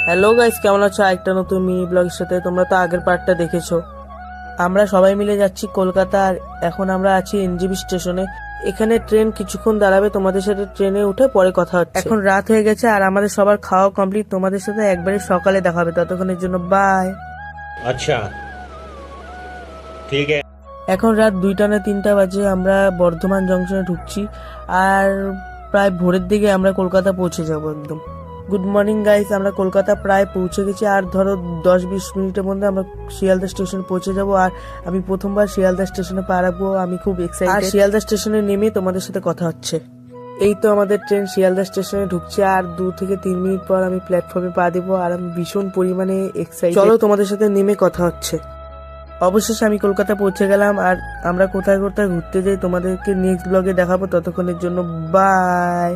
Hello guys, কেমন আছো? একটা নতুন মিনি ব্লগের সাথে। তোমরা তো আগের পার্টটা দেখেছো। আমরা সবাই মিলে যাচ্ছি কলকাতা, আর এখন আমরা আছি এনজেপি স্টেশনে। এখানে ট্রেন কিছুক্ষণ দাঁড়াবে, তোমাদের সাথে ট্রেনে উঠে পরে কথা হচ্ছে। এখন রাত হয়ে গেছে আর আমাদের সবার খাওয়া কমপ্লিট। তোমাদের সাথে একবারে সকালে দেখা হবে, ততক্ষণের জন্য বাই। अच्छा ठीक है। এখন রাত 2টা না 3টা বাজে। আমরা বর্ধমান জংশনে ঢুকছি আর প্রায় ভোরের দিকে আমরা কলকাতা পৌঁছে যাব একদম। গুড মর্নিং গাইস, আমরা কলকাতা প্রায় পৌঁছে গেছি। আর ধরো 10-20 মিনিটের মধ্যে আমরা শিয়ালদা স্টেশনে পৌঁছে যাব। আর আমি প্রথমবার শিয়ালদা স্টেশনে পা রাখবো, আমি খুব এক্সাইটেড। আর শিয়ালদা স্টেশনে নেমে তোমাদের সাথে কথা হচ্ছে। এই তো আমাদের ট্রেন শিয়ালদা স্টেশনে ঢুকছে, আর 2 থেকে 3 মিনিট পর আমি প্ল্যাটফর্মে পা দেবো। আর আমি ভীষণ পরিমাণে এক্সাইটেড। চলো তোমাদের সাথে নেমে কথা হচ্ছে। অবশেষে আমি কলকাতা পৌঁছে গেলাম, আর আমরা কোথায় কোথায় ঘুরতে যাই তোমাদেরকে নেক্সট ব্লগে দেখাবো। ততক্ষণের জন্য বাই।